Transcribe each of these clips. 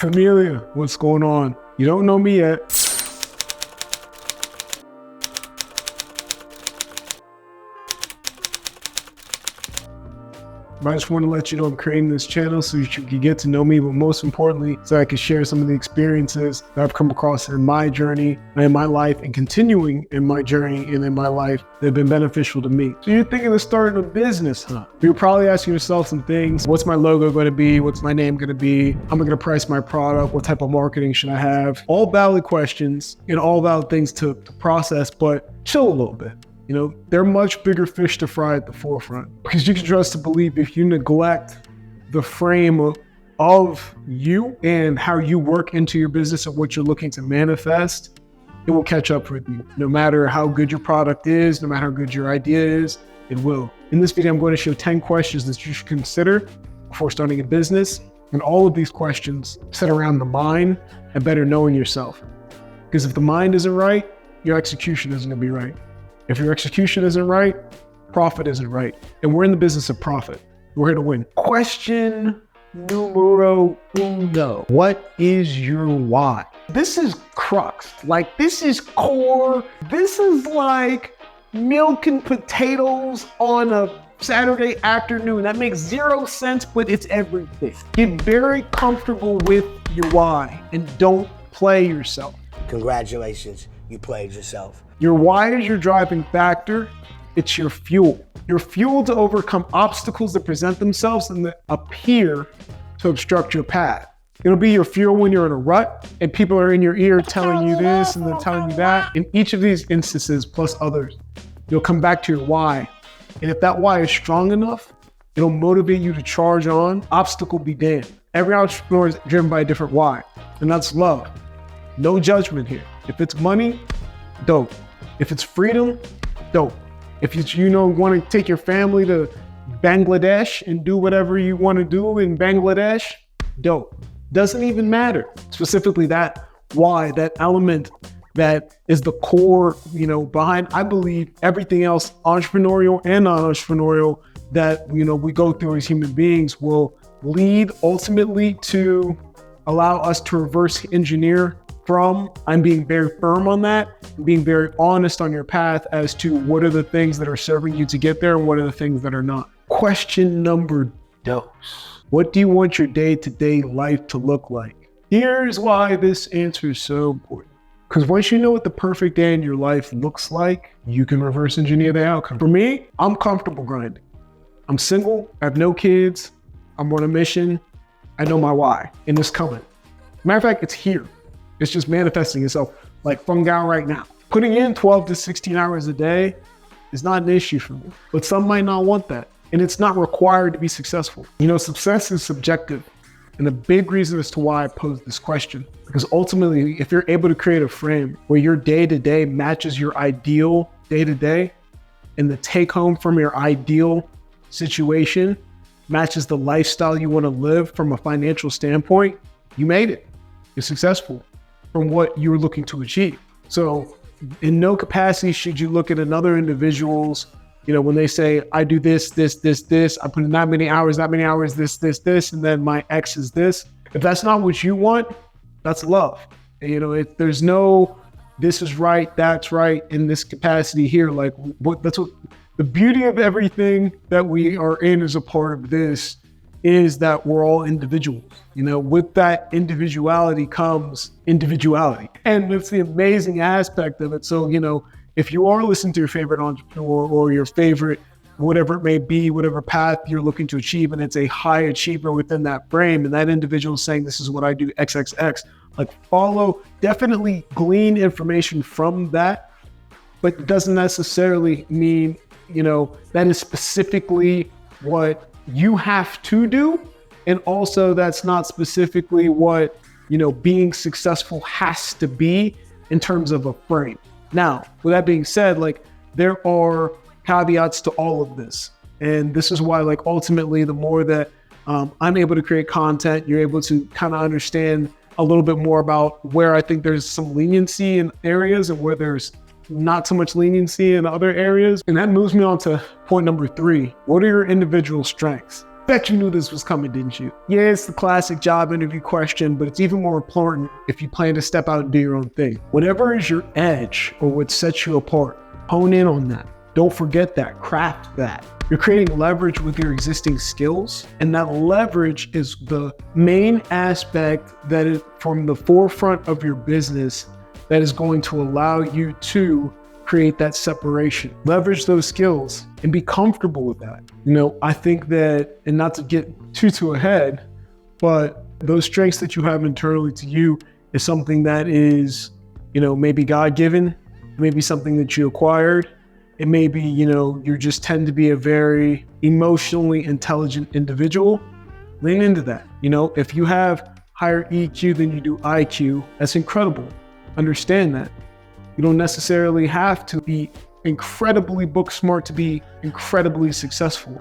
Familia, what's going on? You don't know me yet. I just want to let you know I'm creating this channel so you can get to know me, but most importantly, so I can share some of the experiences that I've come across in my journey, in my life, and continuing in my journey and in my life that have been beneficial to me. So you're thinking of starting a business, huh? You're probably asking yourself some things. What's my logo going to be? What's my name going to be? How am I going to price my product? What type of marketing should I have? All valid questions and all valid things to process, but chill a little bit. You know, there are much bigger fish to fry at the forefront, because you can trust to believe if you neglect the frame of you and how you work into your business and what you're looking to manifest, it will catch up with you. No matter how good your product is, no matter how good your idea is, it will. In this video, I'm going to show 10 questions that you should consider before starting a business. And all of these questions set around the mind and better knowing yourself. Because if the mind isn't right, your execution isn't going to be right. If your execution isn't right, profit isn't right. And we're in the business of profit. We're here to win. Question numero uno. What is your why? This is crux. Like, this is core. This is like milk and potatoes on a Saturday afternoon. That makes zero sense, but it's everything. Get very comfortable with your why and don't play yourself. Congratulations, you played yourself. Your why is your driving factor. It's your fuel. Your fuel to overcome obstacles that present themselves and that appear to obstruct your path. It'll be your fuel when you're in a rut and people are in your ear telling you this and then telling you that. In each of these instances, plus others, you'll come back to your why. And if that why is strong enough, it'll motivate you to charge on. Obstacle be damned. Every entrepreneur is driven by a different why, and that's love. No judgment here. If it's money, dope. If it's freedom, dope. If you want to take your family to Bangladesh and do whatever you want to do in Bangladesh, dope. Doesn't even matter. Specifically that why, that element that is the core, behind, I believe, everything else, entrepreneurial and non-entrepreneurial, that, we go through as human beings will lead ultimately to allow us to reverse engineer from, I'm being very firm on that, being very honest on your path as to what are the things that are serving you to get there and what are the things that are not. Question number dos. What do you want your day-to-day life to look like? Here's why this answer is so important. Because once you know what the perfect day in your life looks like, you can reverse engineer the outcome. For me, I'm comfortable grinding. I'm single, I have no kids, I'm on a mission, I know my why, and it's coming. Matter of fact, it's here. It's just manifesting itself like fungi right now. Putting in 12 to 16 hours a day is not an issue for me, but some might not want that. And it's not required to be successful. Success is subjective. And a big reason as to why I posed this question, because ultimately, if you're able to create a frame where your day-to-day matches your ideal day-to-day, and the take home from your ideal situation matches the lifestyle you want to live from a financial standpoint, you made it. You're successful from what you're looking to achieve. So in no capacity should you look at another individual's, when they say, I do this, I put in that many hours, this, and then my X is this. If that's not what you want, that's love. There's no, this is right, that's right in this capacity here. That's what the beauty of everything that we are in as a part of this is, that we're all individuals. With that individuality comes individuality. And it's the amazing aspect of it. So, if you are listening to your favorite entrepreneur or your favorite, whatever it may be, whatever path you're looking to achieve, and it's a high achiever within that frame, and that individual is saying, this is what I do, XXX, follow, definitely glean information from that, but it doesn't necessarily mean, that is specifically what you have to do. And also that's not specifically what, being successful has to be in terms of a frame. Now, with that being said, there are caveats to all of this. And this is why, ultimately, the more that I'm able to create content, you're able to kind of understand a little bit more about where I think there's some leniency in areas and where there's not so much leniency in other areas. And that moves me on to point number 3. What are your individual strengths? Bet you knew this was coming, didn't you? Yeah, it's the classic job interview question, but it's even more important if you plan to step out and do your own thing. Whatever is your edge or what sets you apart, hone in on that. Don't forget that, craft that. You're creating leverage with your existing skills, and that leverage is the main aspect that is from the forefront of your business that is going to allow you to create that separation. Leverage those skills and be comfortable with that. I think that, and not to get too ahead, but those strengths that you have internally to you is something that is, maybe God-given, maybe something that you acquired. It may be, you just tend to be a very emotionally intelligent individual. Lean into that. If you have higher EQ than you do IQ, that's incredible. Understand that. You don't necessarily have to be incredibly book smart to be incredibly successful.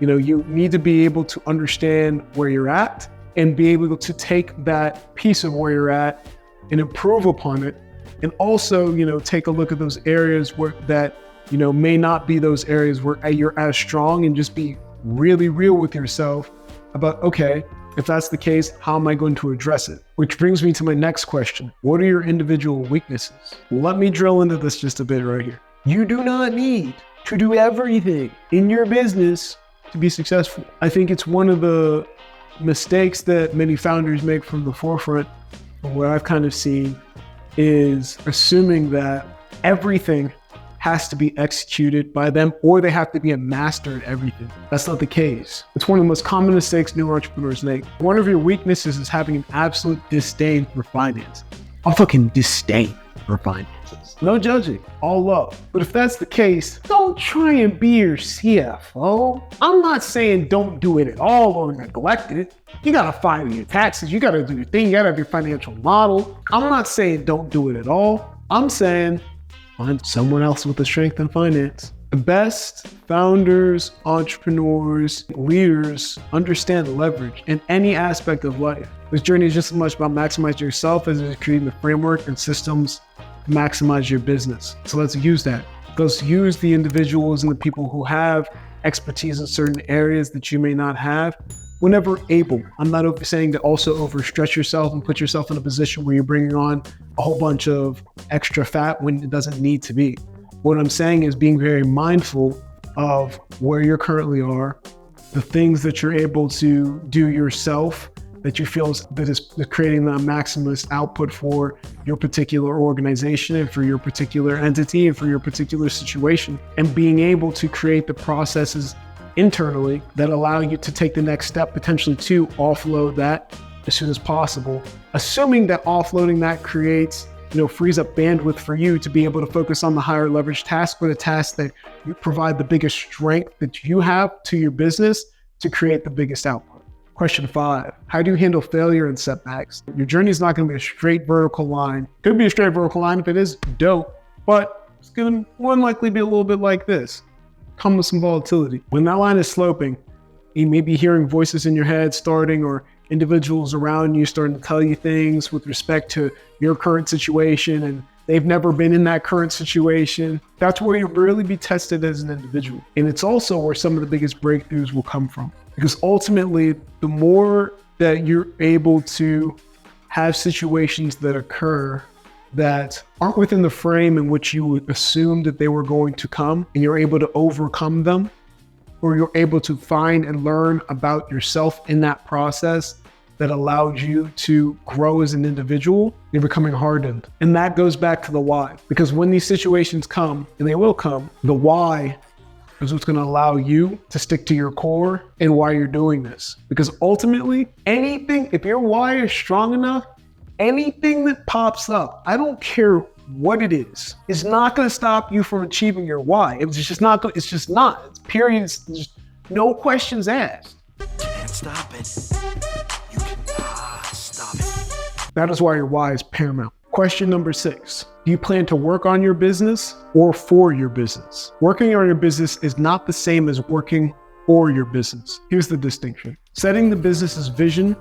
You need to be able to understand where you're at and be able to take that piece of where you're at and improve upon it. And also, take a look at those areas where that, may not be those areas where you're as strong, and just be really real with yourself about, okay, if that's the case, how am I going to address it? Which brings me to my next question. What are your individual weaknesses? Let me drill into this just a bit right here. You do not need to do everything in your business to be successful. I think it's one of the mistakes that many founders make from the forefront, from what I've kind of seen, is assuming that everything has to be executed by them, or they have to be a master at everything. That's not the case. It's one of the most common mistakes new entrepreneurs make. One of your weaknesses is having an absolute disdain for finance. A fucking disdain for finances. No judging, all love. But if that's the case, don't try and be your CFO. I'm not saying don't do it at all or neglect it. You gotta file your taxes, you gotta do your thing, you gotta have your financial model. I'm not saying don't do it at all. I'm saying find someone else with the strength in finance. The best founders, entrepreneurs, leaders understand leverage in any aspect of life. This journey is just as much about maximizing yourself as it is creating the framework and systems to maximize your business. So let's use that. Let's use the individuals and the people who have expertise in certain areas that you may not have whenever able. I'm not saying to also overstretch yourself and put yourself in a position where you're bringing on a whole bunch of extra fat when it doesn't need to be. What I'm saying is being very mindful of where you currently are, the things that you're able to do yourself that you feel that is creating the maximalist output for your particular organization and for your particular entity and for your particular situation, and being able to create the processes internally that allow you to take the next step, potentially to offload that as soon as possible, assuming that offloading that creates, frees up bandwidth for you to be able to focus on the higher leverage task, or the task that you provide the biggest strength that you have to your business to create the biggest output. Question 5, how do you handle failure and setbacks? Your journey is not going to be a straight vertical line. Could be a straight vertical line if it is, dope, but it's going to more than likely be a little bit like this. Come with some volatility. When that line is sloping, you may be hearing voices in your head starting, or individuals around you starting to tell you things with respect to your current situation, and they've never been in that current situation. That's where you'll really be tested as an individual. And it's also where some of the biggest breakthroughs will come from. Because ultimately, the more that you're able to have situations that occur that aren't within the frame in which you would assume that they were going to come, and you're able to overcome them, or you're able to find and learn about yourself in that process that allowed you to grow as an individual, you're becoming hardened. And that goes back to the why. Because when these situations come, and they will come, the why is what's going to allow you to stick to your core and why you're doing this. Because ultimately, anything, if your why is strong enough, anything that pops up, I don't care what it is not going to stop you from achieving your why. It's just not. It's just not. It's period. It's just no questions asked. Can't stop it. You cannot stop it. That is why your why is paramount. Question number 6. Do you plan to work on your business or for your business? Working on your business is not the same as working for your business. Here's the distinction. Setting the business's vision,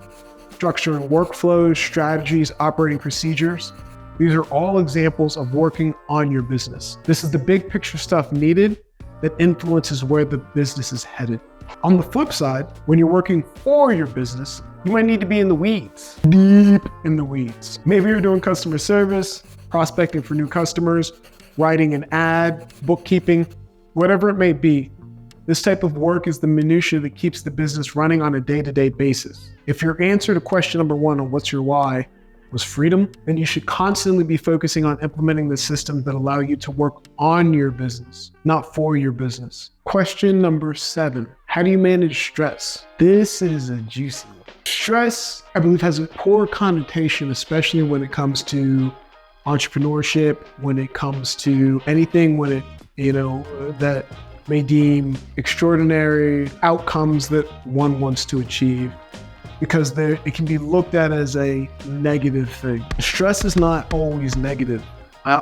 structuring workflows, strategies, operating procedures. These are all examples of working on your business. This is the big picture stuff needed that influences where the business is headed. On the flip side, when you're working for your business, you might need to be in the weeds, deep in the weeds. Maybe you're doing customer service, prospecting for new customers, writing an ad, bookkeeping, whatever it may be. This type of work is the minutia that keeps the business running on a day-to-day basis. If your answer to question number 1 on what's your why was freedom, then you should constantly be focusing on implementing the systems that allow you to work on your business, not for your business. Question number 7, how do you manage stress? This is a juicy one. Stress, I believe, has a poor connotation, especially when it comes to entrepreneurship, when it comes to anything, when it, that may deem extraordinary outcomes that one wants to achieve, because it can be looked at as a negative thing. Stress is not always negative. I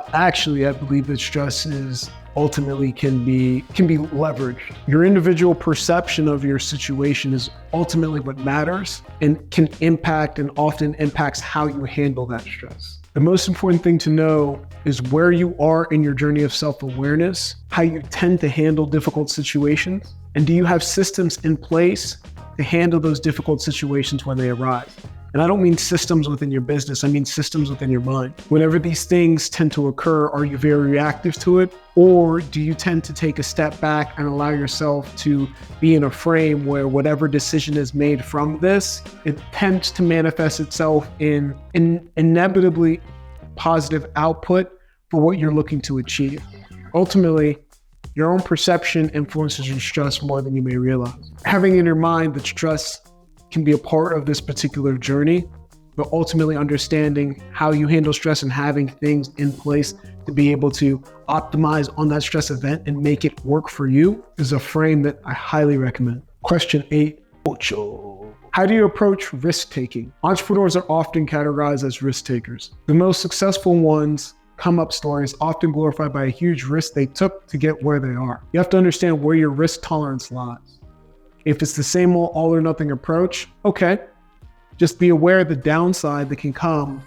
believe that stress is ultimately can be leveraged. Your individual perception of your situation is ultimately what matters and can impact and often impacts how you handle that stress. The most important thing to know is where you are in your journey of self-awareness, how you tend to handle difficult situations, and do you have systems in place to handle those difficult situations when they arise. And I don't mean systems within your business, I mean systems within your mind. Whenever these things tend to occur, are you very reactive to it? Or do you tend to take a step back and allow yourself to be in a frame where whatever decision is made from this, it tends to manifest itself in inevitably positive output for what you're looking to achieve? Ultimately, your own perception influences your stress more than you may realize. Having in your mind that stress can be a part of this particular journey, but ultimately understanding how you handle stress and having things in place to be able to optimize on that stress event and make it work for you is a frame that I highly recommend. Question 8, how do you approach risk-taking? Entrepreneurs are often categorized as risk takers. The most successful ones come up stories often glorified by a huge risk they took to get where they are. You have to understand where your risk tolerance lies. If it's the same old all or nothing approach, okay, just be aware of the downside that can come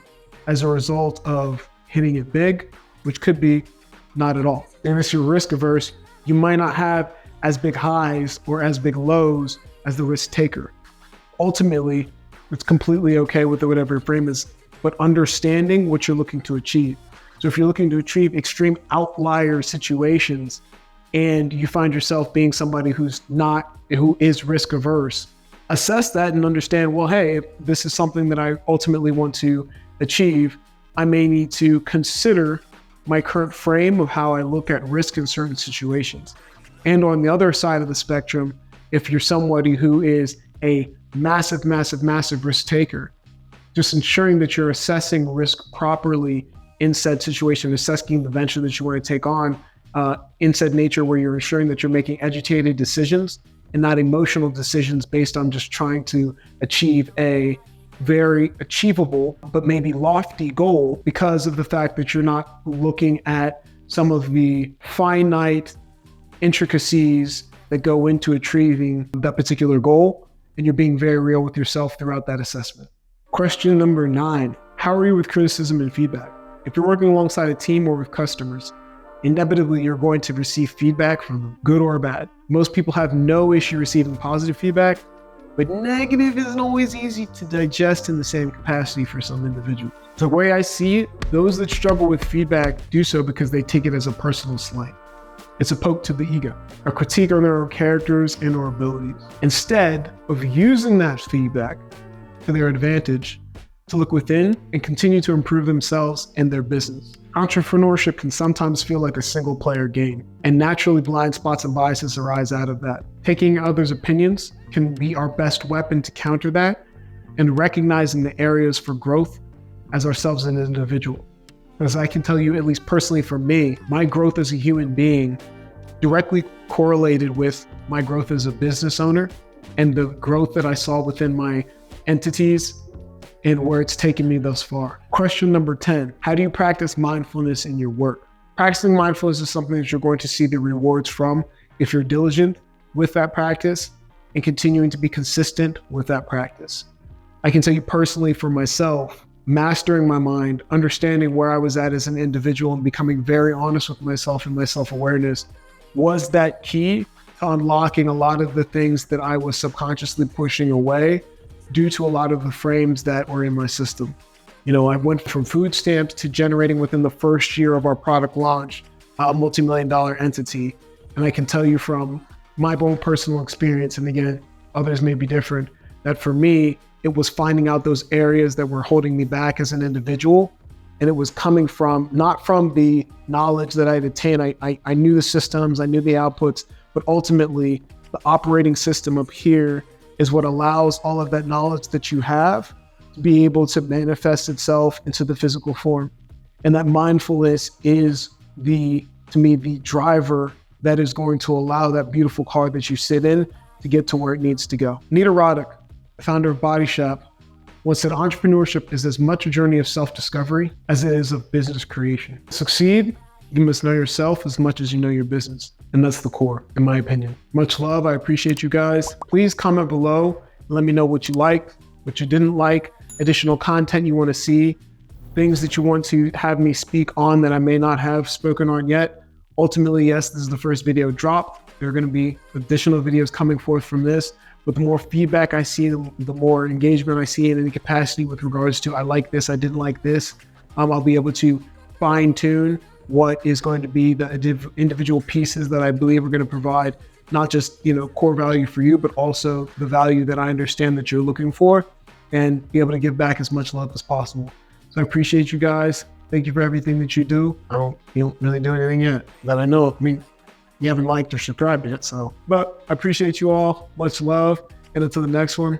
as a result of hitting it big, which could be not at all. And if you're risk averse, you might not have as big highs or as big lows as the risk taker. Ultimately, it's completely okay with whatever your frame is, but understanding what you're looking to achieve. So if you're looking to achieve extreme outlier situations and you find yourself being somebody who is risk averse, assess that and understand, well, hey, if this is something that I ultimately want to achieve, I may need to consider my current frame of how I look at risk in certain situations. And on the other side of the spectrum, if you're somebody who is a massive risk taker, just ensuring that you're assessing risk properly in said situation, assessing the venture that you want to take on in said nature, where you're ensuring that you're making educated decisions and not emotional decisions based on just trying to achieve a very achievable but maybe lofty goal, because of the fact that you're not looking at some of the finite intricacies that go into achieving that particular goal, and you're being very real with yourself throughout that assessment. Question number 9, how are you with criticism and feedback? If you're working alongside a team or with customers, inevitably you're going to receive feedback from them, good or bad. Most people have no issue receiving positive feedback, but negative isn't always easy to digest in the same capacity for some individuals. The way I see it, those that struggle with feedback do so because they take it as a personal slight. It's a poke to the ego, a critique on their own characters and or abilities. Instead of using that feedback to their advantage, to look within and continue to improve themselves and their business. Entrepreneurship can sometimes feel like a single player game, and naturally blind spots and biases arise out of that. Taking others' opinions can be our best weapon to counter that, and recognizing the areas for growth as ourselves as an individual. As I can tell you, at least personally for me, my growth as a human being directly correlated with my growth as a business owner and the growth that I saw within my entities and where it's taken me thus far. Question number 10, how do you practice mindfulness in your work? Practicing mindfulness is something that you're going to see the rewards from if you're diligent with that practice and continuing to be consistent with that practice. I can tell you personally for myself, mastering my mind, understanding where I was at as an individual and becoming very honest with myself and my self-awareness was that key to unlocking a lot of the things that I was subconsciously pushing away due to a lot of the frames that were in my system. You know, I went from food stamps to generating within the first year of our product launch, a multi-million-dollar entity. And I can tell you from my own personal experience, and again, others may be different, that for me, it was finding out those areas that were holding me back as an individual. And it was coming from, not from the knowledge that I'd attained. I knew the systems, I knew the outputs, but ultimately the operating system up here is what allows all of that knowledge that you have to be able to manifest itself into the physical form. And that mindfulness is to me, the driver that is going to allow that beautiful car that you sit in to get to where it needs to go. Nita Roddick, founder of Body Shop, once said entrepreneurship is as much a journey of self-discovery as it is of business creation. To succeed, you must know yourself as much as you know your business. And that's the core, in my opinion. Much love. I appreciate you guys. Please comment below and let me know what you liked, what you didn't like, additional content you want to see, things that you want to have me speak on that I may not have spoken on yet. Ultimately, yes, this is the first video dropped. There are going to be additional videos coming forth from this. But the more feedback I see, the more engagement I see in any capacity with regards to I like this, I didn't like this, I'll be able to fine tune what is going to be the individual pieces that I believe are going to provide not just, you know, core value for you, but also the value that I understand that you're looking for, and be able to give back as much love as possible. So I appreciate you guys. Thank you for everything that you do. You don't really do anything yet that I know of. I mean, you haven't liked or subscribed yet, so. But I appreciate you all. Much love. And until the next one,